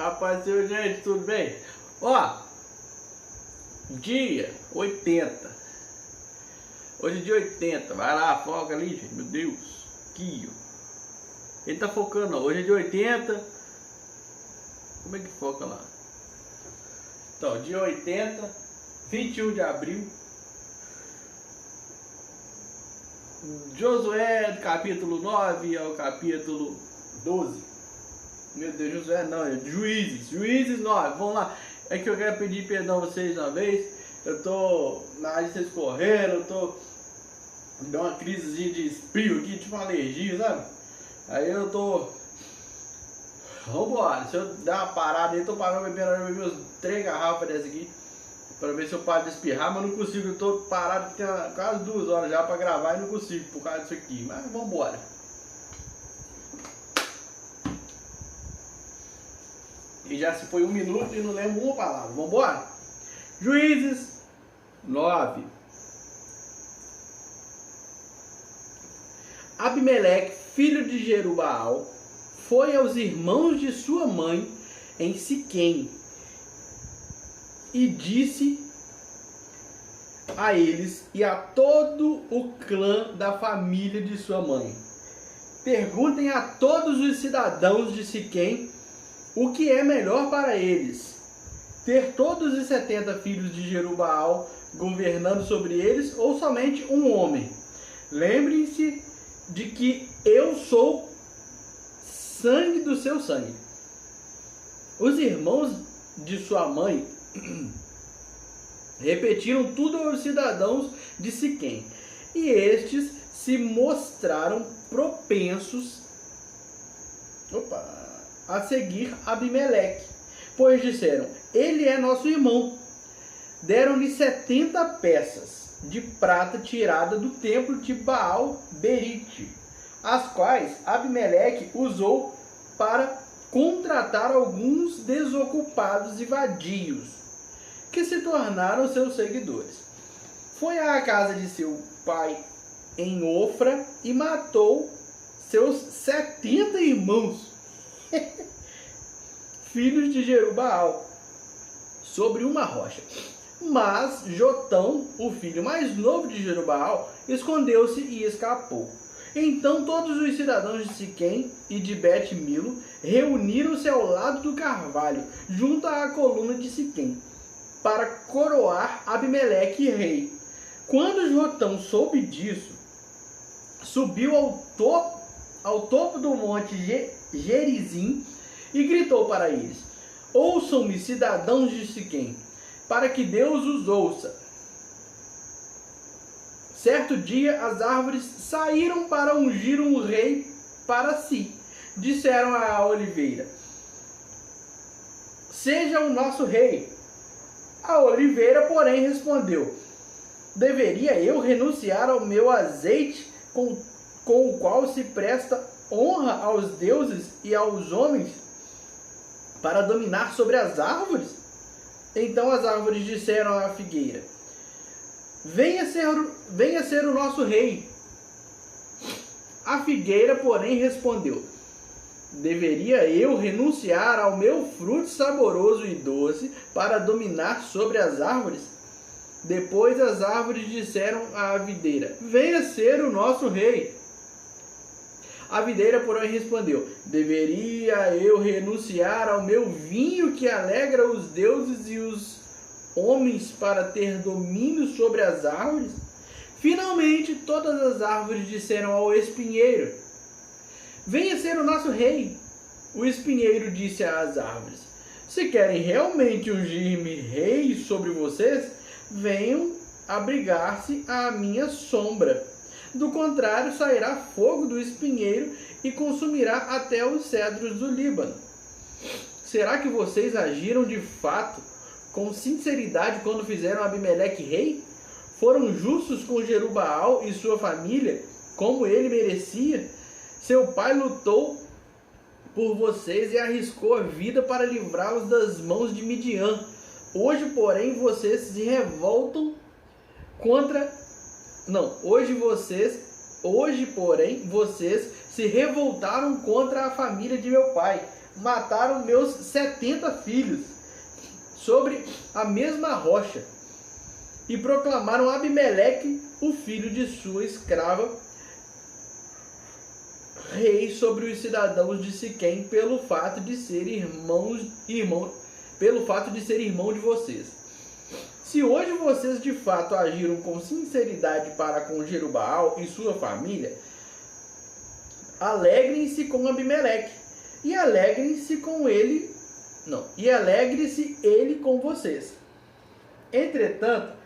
Rapaz, gente, tudo bem? Ó, dia 80. Hoje é dia 80. Vai lá, foca ali, gente. Meu Deus. Aqui, ó. Ele tá focando, ó. Hoje é dia 80. Como é que foca lá? Então, dia 80, 21 de abril. Josué, capítulo 9 ao capítulo 12. Meu Deus, Josué não, é Juízes 9, vamos lá. É que eu quero pedir perdão a vocês uma vez. Eu tô na área de vocês correndo, eu tô dando uma crise de espirro aqui, tipo uma alergia, sabe? Aí eu tô. Vambora, se eu dar uma parada aí, eu tô parando bebendo meus 3 garrafas dessa aqui. Pra ver se eu paro de espirrar, mas não consigo, eu tô parado tem quase 2 horas já pra gravar e não consigo por causa disso aqui. Mas vambora. E já se foi 1 minuto e não lembro uma palavra. Vambora? Juízes 9. Abimeleque, filho de Jerubaal, foi aos irmãos de sua mãe em Siquém e disse a eles e a todo o clã da família de sua mãe: perguntem a todos os cidadãos de Siquém o que é melhor para eles, ter todos os 70 filhos de Jerubaal governando sobre eles, ou somente um homem. Lembrem-se de que eu sou sangue do seu sangue. Os irmãos de sua mãe repetiram tudo aos cidadãos de Siquém, e estes se mostraram propensos a seguir Abimeleque, pois disseram: ele é nosso irmão. Deram-lhe 70 peças de prata tirada do templo de Baal-Berite, as quais Abimeleque usou para contratar alguns desocupados e vadios, que se tornaram seus seguidores. Foi à casa de seu pai em Ofra e matou seus 70 irmãos, filhos de Jerubaal, sobre uma rocha. Mas Jotão, o filho mais novo de Jerubaal, escondeu-se e escapou. Então todos os cidadãos de Siquém e de Bet-Milo reuniram-se ao lado do carvalho, junto à coluna de Siquém, para coroar Abimeleque rei. Quando Jotão soube disso, subiu ao topo do monte Gerizim e gritou para eles: ouçam-me, cidadãos de Siquém, para que Deus os ouça. Certo dia as árvores saíram para ungir um rei para si. Disseram à oliveira: seja o nosso rei. A oliveira, porém, respondeu: deveria eu renunciar ao meu azeite com o qual se presta honra aos deuses e aos homens, para dominar sobre as árvores? Então as árvores disseram à figueira: venha ser o nosso rei. A figueira, porém, respondeu: deveria eu renunciar ao meu fruto saboroso e doce para dominar sobre as árvores? Depois as árvores disseram à videira: venha ser o nosso rei. A videira, porém, respondeu: deveria eu renunciar ao meu vinho que alegra os deuses e os homens para ter domínio sobre as árvores? Finalmente todas as árvores disseram ao espinheiro: venha ser o nosso rei. O espinheiro disse às árvores: se querem realmente ungir-me rei sobre vocês, venham abrigar-se à minha sombra. Do contrário, sairá fogo do espinheiro e consumirá até os cedros do Líbano. Será que vocês agiram de fato com sinceridade quando fizeram Abimeleque rei? Foram justos com Jerubaal e sua família, como ele merecia? Seu pai lutou por vocês e arriscou a vida para livrá-los das mãos de Midian. Hoje, porém, vocês se revoltam contra... Hoje, porém, vocês se revoltaram contra a família de meu pai. mataram meus 70 filhos sobre a mesma rocha e proclamaram Abimeleque, o filho de sua escrava, rei sobre os cidadãos de Siquém, pelo fato de ser irmão de vocês. Se hoje vocês de fato agiram com sinceridade para com Jerubaal e sua família, alegrem-se com Abimeleque e alegre-se ele com vocês. Entretanto,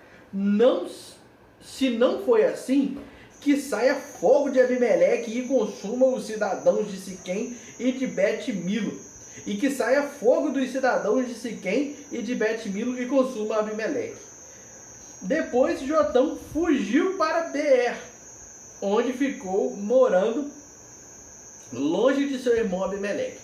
se não foi assim, que saia fogo de Abimeleque e consuma os cidadãos de Siquém e de Bet-Milo, e que saia fogo dos cidadãos de Siquém e de Bet-Milo e consuma Abimeleque. Depois Jotão fugiu para Beer, onde ficou morando longe de seu irmão Abimeleque.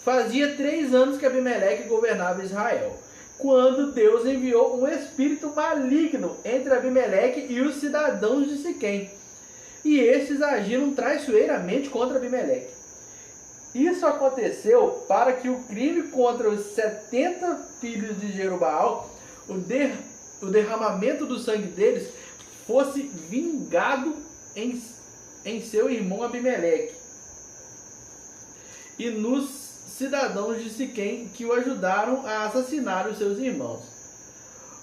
Fazia 3 anos que Abimeleque governava Israel, quando Deus enviou um espírito maligno entre Abimeleque e os cidadãos de Siquém, e estes agiram traiçoeiramente contra Abimeleque. Isso aconteceu para que o crime contra os 70 filhos de Jerubaal, o derramamento do sangue deles, fosse vingado em seu irmão Abimeleque e nos cidadãos de Siquém que o ajudaram a assassinar os seus irmãos.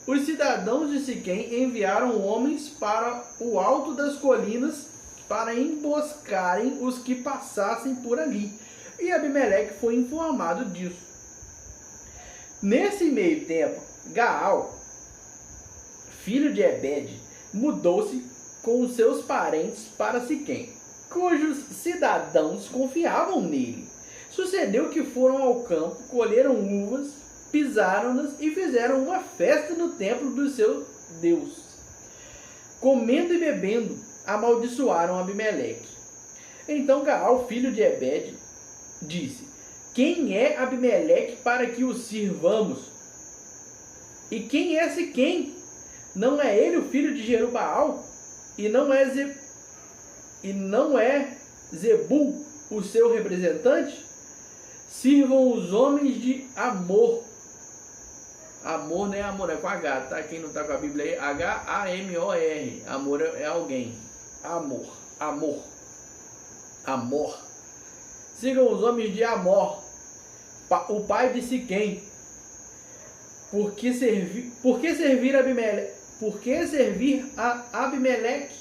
Os cidadãos de Siquém enviaram homens para o alto das colinas para emboscarem os que passassem por ali, e Abimeleque foi informado disso. Nesse meio tempo, Gaal, filho de Ebed, mudou-se com os seus parentes para Siquém, cujos cidadãos confiavam nele. Sucedeu que foram ao campo, colheram uvas, pisaram-nas e fizeram uma festa no templo do seu Deus. Comendo e bebendo, amaldiçoaram Abimeleque. Então Gaal, filho de Ebed, disse: quem é Abimeleque para que o sirvamos? E quem é Siquém? Não é ele o filho de Jerubaal? E não é Zebul o seu representante? Sirvam os homens de Amor. Amor não é amor, é com H, tá? Quem não tá com a Bíblia aí, H-A-M-O-R. Amor é alguém. Amor. Sigam os homens de Amor, o pai de Siquém. Por que servir a Abimeleque?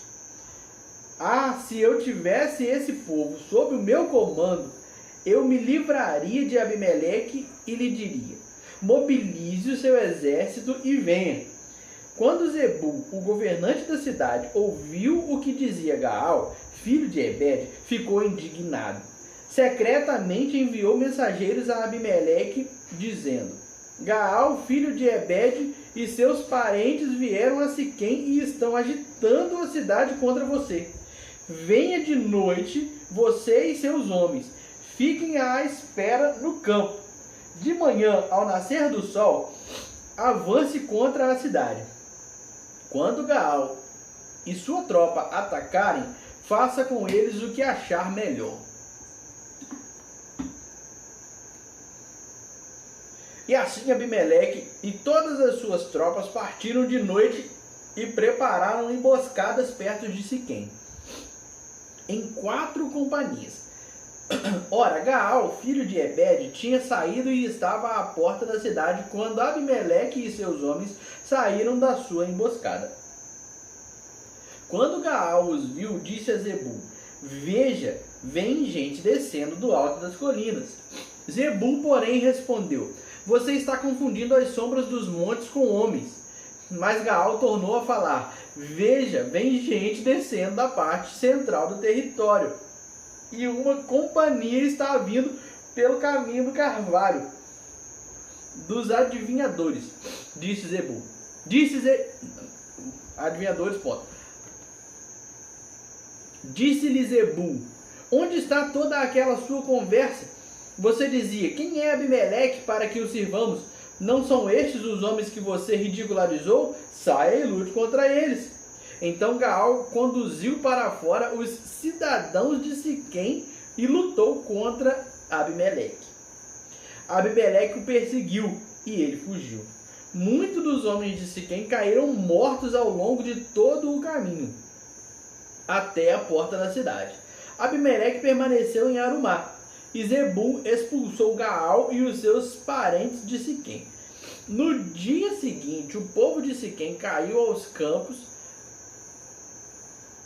Ah, se eu tivesse esse povo sob o meu comando, eu me livraria de Abimeleque e lhe diria: mobilize o seu exército e venha. Quando Zebul, o governante da cidade, ouviu o que dizia Gaal, filho de Ebed, ficou indignado. Secretamente enviou mensageiros a Abimeleque, dizendo: Gaal, filho de Ebed, e seus parentes vieram a Siquém e estão agitando a cidade contra você. Venha de noite, você e seus homens. Fiquem à espera no campo. De manhã, ao nascer do sol, avance contra a cidade. Quando Gaal e sua tropa atacarem, faça com eles o que achar melhor. E assim Abimeleque e todas as suas tropas partiram de noite e prepararam emboscadas perto de Siquém, em 4 companhias. Ora, Gaal, filho de Ebed, tinha saído e estava à porta da cidade quando Abimeleque e seus homens saíram da sua emboscada. Quando Gaal os viu, disse a Zebul: veja, vem gente descendo do alto das colinas. Zebul, porém, respondeu: você está confundindo as sombras dos montes com homens. Mas Gaal tornou a falar: veja, vem gente descendo da parte central do território, e uma companhia está vindo pelo caminho do carvalho dos adivinhadores, disse Zebul. Adivinhadores, ponto. Disse-lhe Zebul: onde está toda aquela sua conversa? Você dizia: quem é Abimeleque para que o sirvamos? Não são estes os homens que você ridicularizou? Saia e lute contra eles. Então Gaal conduziu para fora os cidadãos de Siquém e lutou contra Abimeleque. Abimeleque o perseguiu e ele fugiu. Muitos dos homens de Siquém caíram mortos ao longo de todo o caminho, até a porta da cidade. Abimeleque permaneceu em Arumá, e Zebul expulsou Gaal e os seus parentes de Siquém. No dia seguinte, o povo de Siquém caiu aos campos,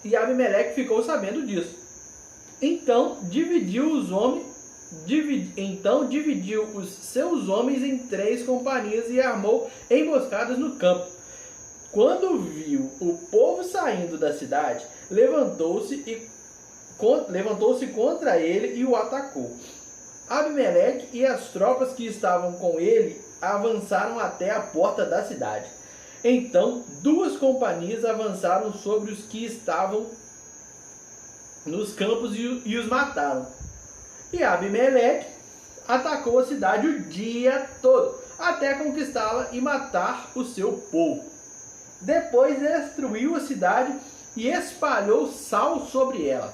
e Abimeleque ficou sabendo disso. Então dividiu os seus homens em 3 companhias e armou emboscadas no campo. Quando viu o povo saindo da cidade, levantou-se contra ele e o atacou. Abimeleque e as tropas que estavam com ele avançaram até a porta da cidade. Então 2 companhias avançaram sobre os que estavam nos campos e os mataram. E Abimeleque atacou a cidade o dia todo, até conquistá-la e matar o seu povo. Depois destruiu a cidade e espalhou sal sobre ela.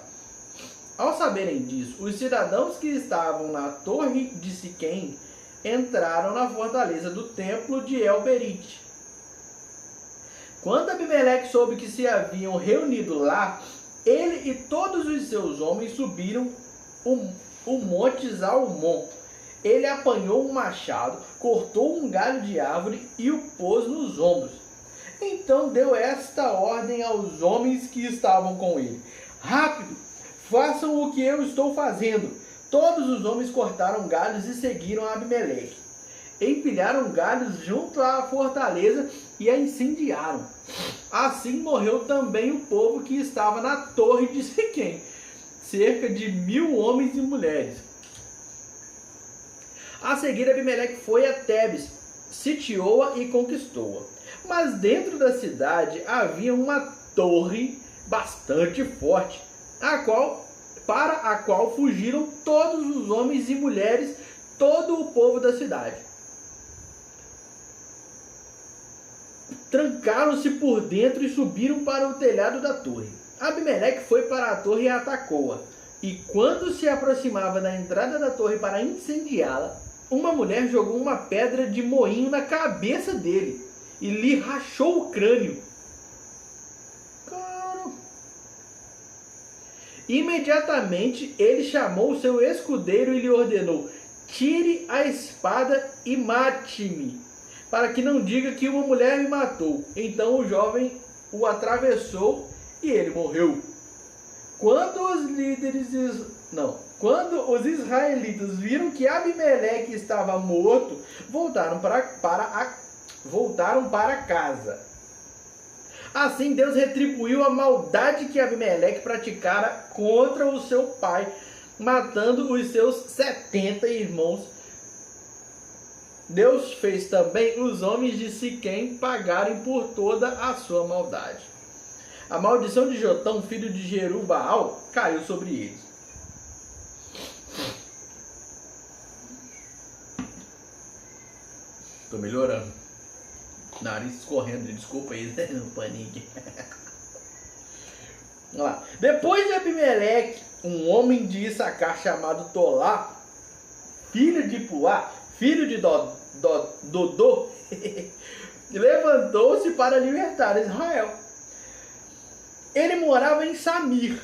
Ao saberem disso, os cidadãos que estavam na torre de Siquém entraram na fortaleza do templo de El-Berite. Quando Abimeleque soube que se haviam reunido lá, ele e todos os seus homens subiram o monte Zalmon. Ele apanhou um machado, cortou um galho de árvore e o pôs nos ombros. Então deu esta ordem aos homens que estavam com ele: rápido, façam o que eu estou fazendo. Todos os homens cortaram galhos e seguiram Abimeleque. Empilharam galhos junto à fortaleza e a incendiaram. Assim morreu também o povo que estava na torre de Siquém, cerca de 1000 homens e mulheres. A seguir, Abimeleque foi a Tebes, sitiou-a e conquistou-a. Mas dentro da cidade havia uma torre bastante forte, para a qual fugiram todos os homens e mulheres, todo o povo da cidade. Trancaram-se por dentro e subiram para o telhado da torre. Abimeleque foi para a torre e atacou-a. E quando se aproximava da entrada da torre para incendiá-la, uma mulher jogou uma pedra de moinho na cabeça dele e lhe rachou o crânio. Imediatamente ele chamou seu escudeiro e lhe ordenou: tire a espada e mate-me, para que não diga que uma mulher me matou. Então o jovem o atravessou e ele morreu. Quando os israelitas viram que Abimeleque estava morto, voltaram para casa. Assim Deus retribuiu a maldade que Abimeleque praticara contra o seu pai, matando os seus 70 irmãos. Deus fez também os homens de Siquém pagarem por toda a sua maldade. A maldição de Jotão, filho de Jerubaal, caiu sobre eles. Tô melhorando. Nariz escorrendo, desculpa aí, no paninho aqui. Vamos lá. Depois de Abimeleque, um homem de Issacar chamado Tolá, filho de Puá, filho de Dodô, levantou-se para libertar Israel. Ele morava em Samir,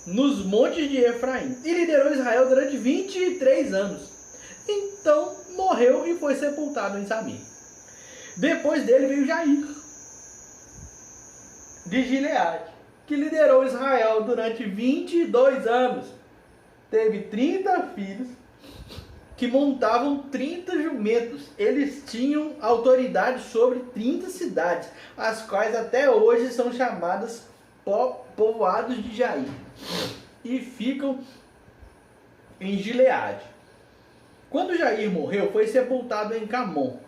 nos montes de Efraim, e liderou Israel durante 23 anos. Então morreu e foi sepultado em Samir. Depois dele veio Jair, de Gileade, que liderou Israel durante 22 anos. Teve 30 filhos que montavam 30 jumentos. Eles tinham autoridade sobre 30 cidades, as quais até hoje são chamadas povoados de Jair, e ficam em Gileade. Quando Jair morreu, foi sepultado em Camon.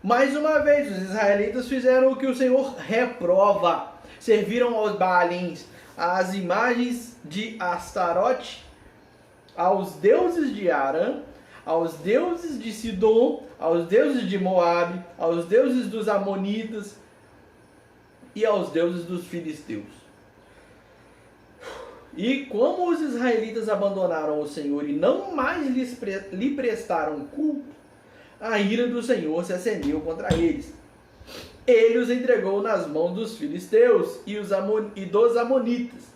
Mais uma vez, os israelitas fizeram o que o Senhor reprova. Serviram aos Baalins, às imagens de Astarote, aos deuses de Arã, aos deuses de Sidom, aos deuses de Moabe, aos deuses dos Amonitas e aos deuses dos filisteus. E como os israelitas abandonaram o Senhor e não mais lhe prestaram culto, a ira do Senhor se acendeu contra eles. Ele os entregou nas mãos dos filisteus e dos amonitas,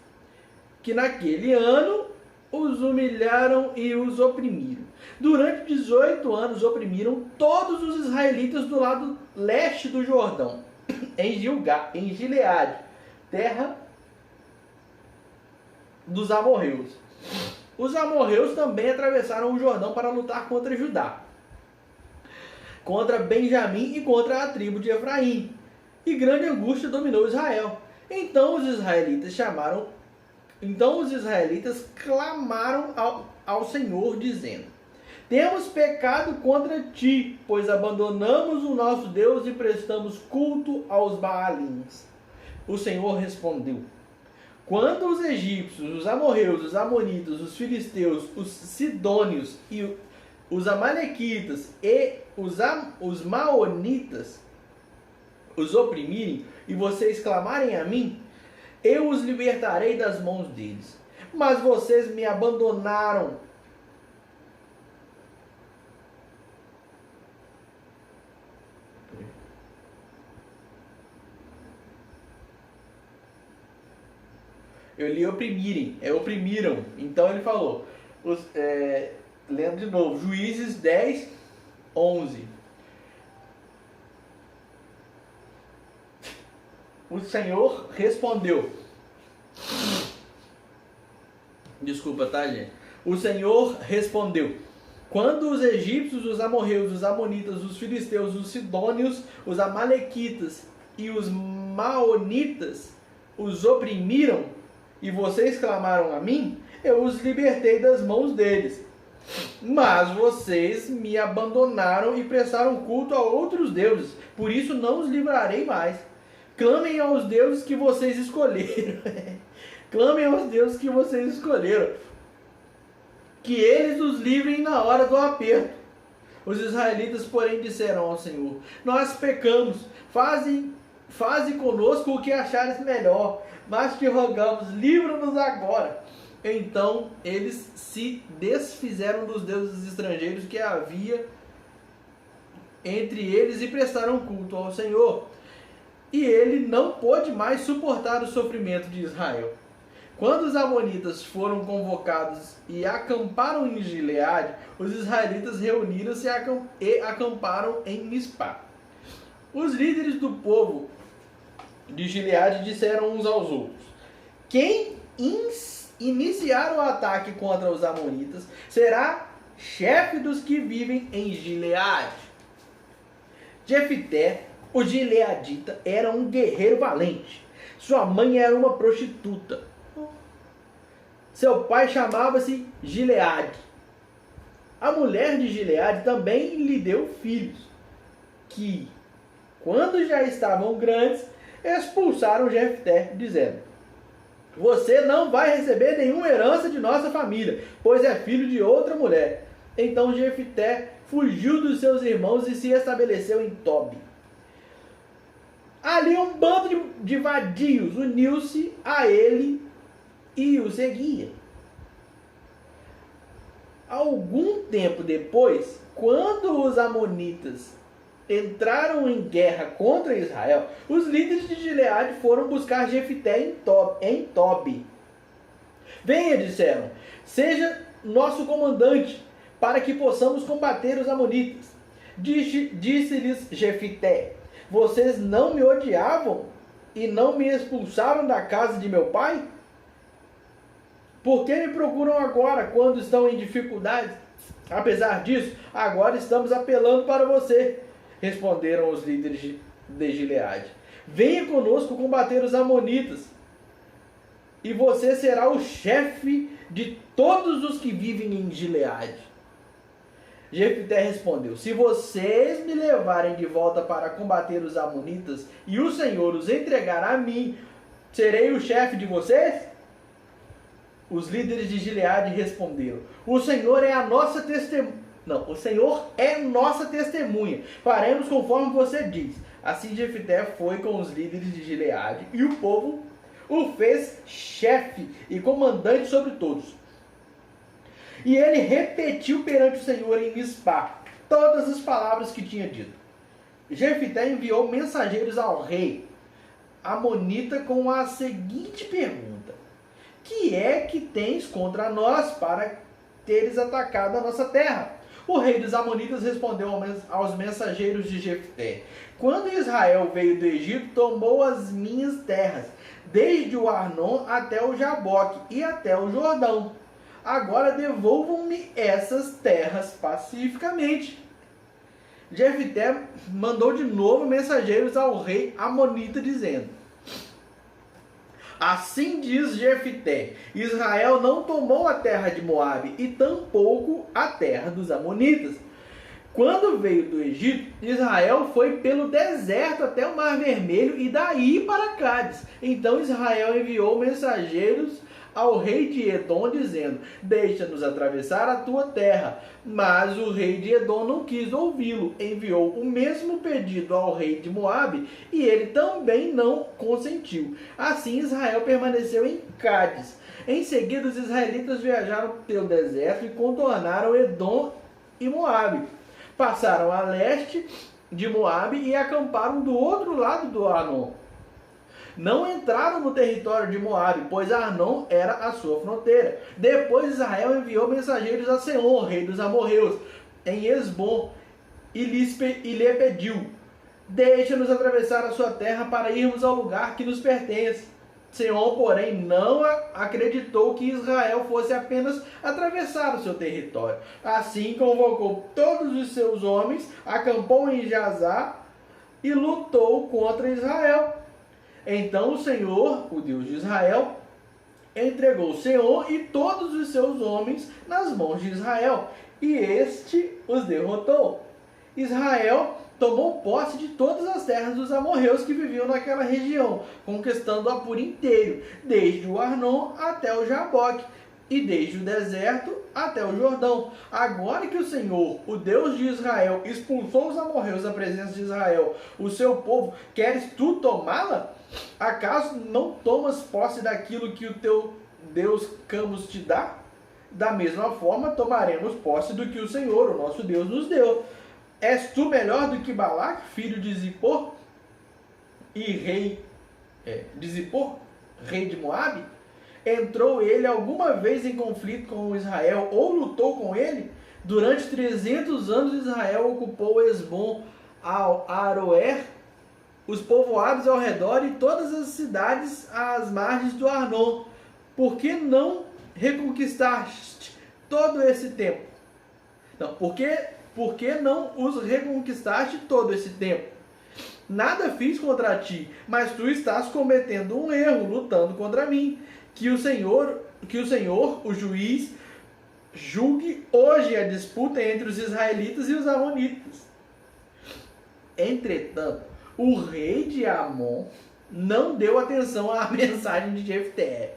que naquele ano os humilharam e os oprimiram. Durante 18 anos oprimiram todos os israelitas do lado leste do Jordão, em Gileade, terra dos amorreus. Os amorreus também atravessaram o Jordão para lutar contra Judá, contra Benjamim e contra a tribo de Efraim. E grande angústia dominou Israel. Então os israelitas clamaram ao Senhor, dizendo: temos pecado contra ti, pois abandonamos o nosso Deus e prestamos culto aos Baalins. O Senhor respondeu: quando os egípcios, os amorreus, os amonitas, os filisteus, os sidônios e os amalequitas e os maonitas os oprimirem e vocês clamarem a mim, eu os libertarei das mãos deles. Mas vocês me abandonaram. Eu li oprimirem, oprimiram. Então ele falou, lendo de novo, Juízes 10, 11. O Senhor respondeu. Desculpa, tá, gente? O Senhor respondeu: quando os egípcios, os amorreus, os amonitas, os filisteus, os sidônios, os amalequitas e os maonitas os oprimiram e vocês clamaram a mim, eu os libertei das mãos deles. Mas vocês me abandonaram e prestaram culto a outros deuses, por isso não os livrarei mais. Clamem aos deuses que vocês escolheram. Clamem aos deuses que vocês escolheram, que eles os livrem na hora do aperto. Os israelitas, porém, disseram ao Senhor: nós pecamos, faze conosco o que achares melhor, mas te rogamos, livra-nos agora. Então eles se desfizeram dos deuses estrangeiros que havia entre eles e prestaram culto ao Senhor. E ele não pôde mais suportar o sofrimento de Israel. Quando os amonitas foram convocados e acamparam em Gileade, os israelitas reuniram-se e acamparam em Mispá. Os líderes do povo de Gileade disseram uns aos outros: quem iniciar o ataque contra os amonitas será chefe dos que vivem em Gileade. Jefté, o gileadita, era um guerreiro valente. Sua mãe era uma prostituta. Seu pai chamava-se Gileade. A mulher de Gileade também lhe deu filhos, que, quando já estavam grandes, expulsaram Jefté, dizendo: você não vai receber nenhuma herança de nossa família, pois é filho de outra mulher. Então Jefté fugiu dos seus irmãos e se estabeleceu em Tobi. Ali um bando de vadios uniu-se a ele e o seguia. Algum tempo depois, quando os amonitas entraram em guerra contra Israel, os líderes de Gileade foram buscar Jefté em Tobi. Venha, disseram, seja nosso comandante, para que possamos combater os amonitas. Disse-lhes Jefté: vocês não me odiavam e não me expulsaram da casa de meu pai? Por que me procuram agora, quando estão em dificuldade? Apesar disso, agora estamos apelando para você. Responderam os líderes de Gileade: venha conosco combater os amonitas, e você será o chefe de todos os que vivem em Gileade. Jefté respondeu: se vocês me levarem de volta para combater os amonitas e o Senhor os entregar a mim, serei o chefe de vocês? Os líderes de Gileade responderam: o Senhor é a nossa testemunha. Não, o Senhor é nossa testemunha. Faremos conforme você diz. Assim Jefté foi com os líderes de Gileade e o povo o fez chefe e comandante sobre todos. E ele repetiu perante o Senhor em Mispá todas as palavras que tinha dito. Jefté enviou mensageiros ao rei amonita com a seguinte pergunta: que é que tens contra nós para teres atacado a nossa terra? O rei dos amonitas respondeu aos mensageiros de Jefté: quando Israel veio do Egito, tomou as minhas terras, desde o Arnon até o Jaboque e até o Jordão. Agora devolvam-me essas terras pacificamente. Jefté mandou de novo mensageiros ao rei amonita, dizendo: assim diz Jefté: Israel não tomou a terra de Moabe e tampouco a terra dos amonitas. Quando veio do Egito, Israel foi pelo deserto até o Mar Vermelho e daí para Cádiz. Então Israel enviou mensageiros ao rei de Edom, dizendo: deixa-nos atravessar a tua terra. Mas o rei de Edom não quis ouvi-lo. Enviou o mesmo pedido ao rei de Moabe e ele também não consentiu. Assim Israel permaneceu em Cádiz. Em seguida os israelitas viajaram pelo deserto e contornaram Edom e Moabe. Passaram a leste de Moabe e acamparam do outro lado do Arnon. Não entraram no território de Moabe, pois Arnon era a sua fronteira. Depois Israel enviou mensageiros a Seom, rei dos amorreus, em Esbom, e lhe pediu: deixa-nos atravessar a sua terra para irmos ao lugar que nos pertence. Seom, porém, não acreditou que Israel fosse apenas atravessar o seu território. Assim convocou todos os seus homens, acampou em Jazá e lutou contra Israel. Então o Senhor, o Deus de Israel, entregou Seom e todos os seus homens nas mãos de Israel, e este os derrotou. Israel tomou posse de todas as terras dos amorreus que viviam naquela região, conquistando-a por inteiro, desde o Arnon até o Jaboque, e desde o deserto até o Jordão. Agora que o Senhor, o Deus de Israel, expulsou os amorreus da presença de Israel, o seu povo, queres tu tomá-la? Acaso não tomas posse daquilo que o teu Deus Camus te dá? Da mesma forma, tomaremos posse do que o Senhor, o nosso Deus, nos deu. És tu melhor do que Balaque, filho de Zippor, e rei de Moabe? Entrou ele alguma vez em conflito com Israel, ou lutou com ele? Durante 300 anos Israel ocupou Esbom, Aroer, os povoados ao redor e todas as cidades às margens do Arnon. Por que não reconquistaste todo esse tempo? Não, por que não os reconquistaste todo esse tempo? Nada fiz contra ti, mas tu estás cometendo um erro, lutando contra mim. Que o Senhor, o juiz, julgue hoje a disputa entre os israelitas e os amonitas. Entretanto, o rei de Amon não deu atenção à mensagem de Jefté.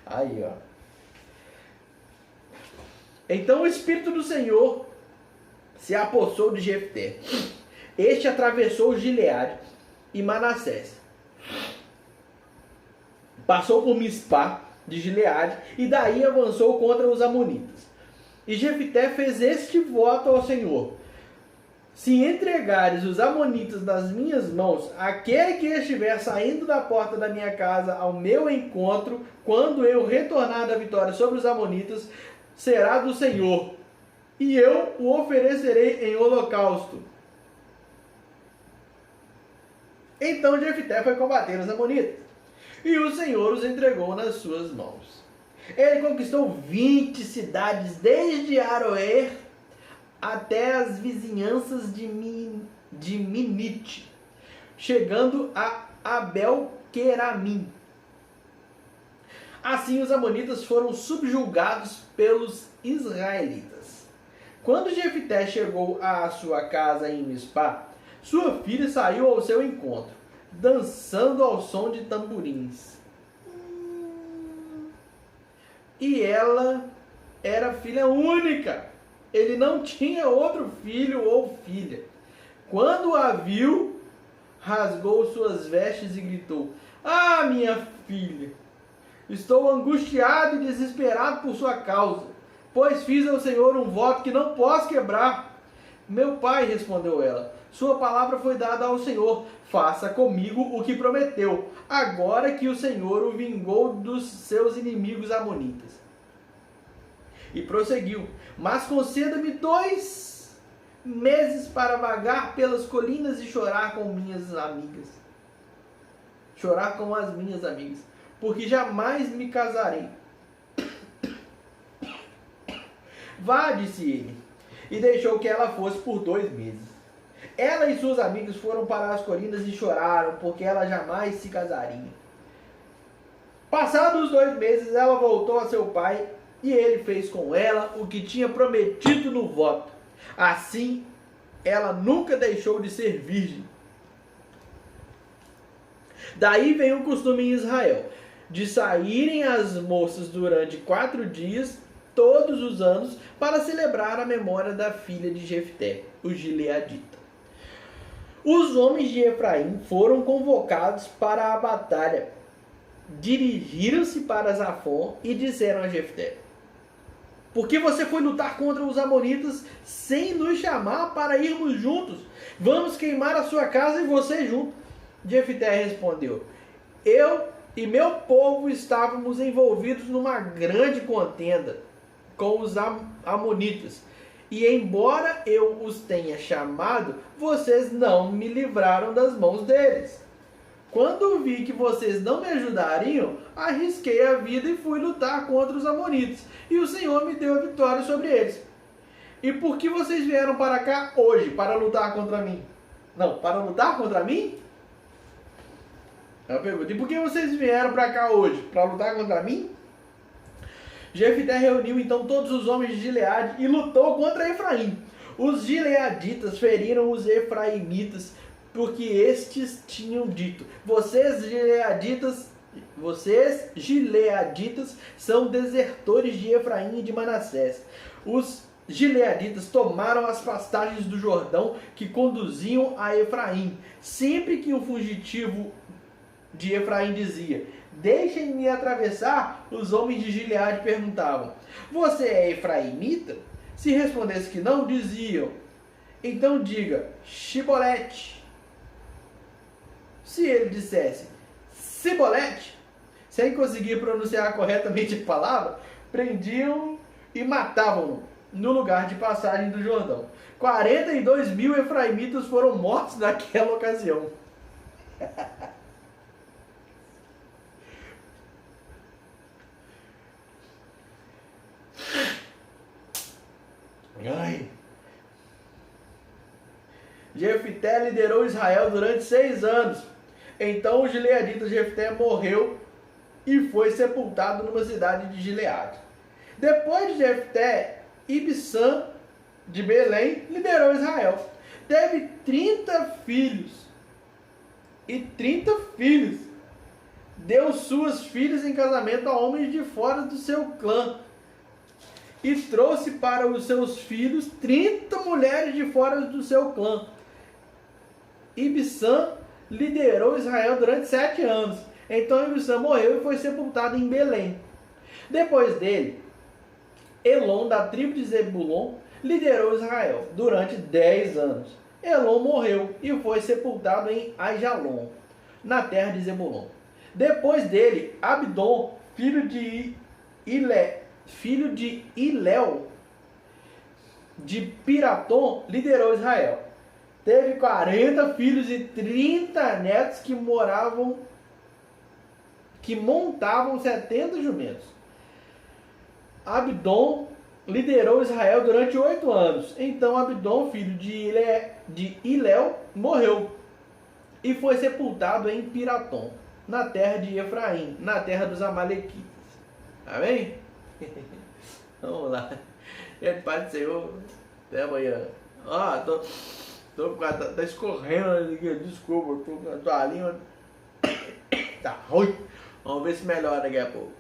Aí, ó. Então o Espírito do Senhor se apossou de Jefté. Este atravessou Gileade e Manassés. Passou por Mispá de Gileade e daí avançou contra os amonitas. E Jefté fez este voto ao Senhor: se entregares os amonitas nas minhas mãos, aquele que estiver saindo da porta da minha casa ao meu encontro, quando eu retornar da vitória sobre os amonitas, será do Senhor, e eu o oferecerei em holocausto. Então Jefté foi combater os amonitas, e o Senhor os entregou nas suas mãos. Ele conquistou 20 cidades, desde Aroer até as vizinhanças de Minite, chegando a Abel-Queramim. Assim os amonitas foram subjugados pelos israelitas. Quando Jefté chegou à sua casa em Mispá, sua filha saiu ao seu encontro, dançando ao som de tamborins. E ela era filha única. Ele não tinha outro filho ou filha. Quando a viu, rasgou suas vestes e gritou: Ah, minha filha, estou angustiado e desesperado por sua causa, pois fiz ao Senhor um voto que não posso quebrar. Meu pai, respondeu ela, sua palavra foi dada ao Senhor, faça comigo o que prometeu, agora que o Senhor o vingou dos seus inimigos amonitas. E prosseguiu, mas conceda-me 2 meses para vagar pelas colinas e chorar com minhas amigas. Chorar com as minhas amigas, porque jamais me casarei. Vá, disse ele, e deixou que ela fosse por 2 meses. Ela e suas amigas foram para as colinas e choraram, porque ela jamais se casaria. Passados os 2 meses, ela voltou a seu pai, e ele fez com ela o que tinha prometido no voto. Assim, ela nunca deixou de ser virgem. Daí vem o costume em Israel, de saírem as moças durante 4 dias, todos os anos, para celebrar a memória da filha de Jefté, o gileadita. Os homens de Efraim foram convocados para a batalha. Dirigiram-se para Zafon e disseram a Jefté: por que você foi lutar contra os amonitas sem nos chamar para irmos juntos? Vamos queimar a sua casa e você junto. Jefté respondeu: eu e meu povo estávamos envolvidos numa grande contenda com os amonitas. E embora eu os tenha chamado, vocês não me livraram das mãos deles. Quando vi que vocês não me ajudariam, arrisquei a vida e fui lutar contra os amonitas. E o Senhor me deu a vitória sobre eles. E por que vocês vieram para cá hoje para lutar contra mim? Não, para lutar contra mim? Eu pergunto, e por que vocês vieram para cá hoje? Para lutar contra mim? Jefté reuniu então todos os homens de Gileade e lutou contra Efraim. Os gileaditas feriram os efraimitas, porque estes tinham dito: vocês gileaditas são desertores de Efraim e de Manassés. Os gileaditas tomaram as pastagens do Jordão que conduziam a Efraim. Sempre que o fugitivo de Efraim dizia: deixem-me atravessar, os homens de Gileade perguntavam: você é efraimita? Se respondesse que não, diziam: então diga Shibolete. Se ele dissesse Sibolete, sem conseguir pronunciar corretamente a palavra, prendiam e matavam-no no lugar de passagem do Jordão. 42.000 efraimitas foram mortos naquela ocasião. Ai. Jefté liderou Israel durante 6 anos. Então o gileadita Jefté morreu e foi sepultado numa cidade de Gileade. Depois de Jefté, Ibsã de Belém liderou Israel. Teve 30 filhos. E 30 filhos. Deu suas filhas em casamento a homens de fora do seu clã. E trouxe para os seus filhos 30 mulheres de fora do seu clã. Ibsã liderou Israel durante 7 anos. Então Ibsã morreu e foi sepultado em Belém. Depois dele, Elon, da tribo de Zebulon, liderou Israel durante 10 anos. Elon morreu e foi sepultado em Aijalon, na terra de Zebulon. Depois dele, Abdon, filho de Iléu, de Piratom, liderou Israel. Teve 40 filhos e 30 netos que montavam 70 jumentos. Abdon liderou Israel durante 8 anos. Então Abdon, filho de Iléu, morreu e foi sepultado em Piratom, na terra de Efraim, na terra dos Amalequitas. Amém? Vamos lá. Gente, Pai do Senhor, até amanhã. Tô tá escorrendo aqui, desculpa, tô com a tua língua tá ruim. Vamos ver se melhora daqui a pouco.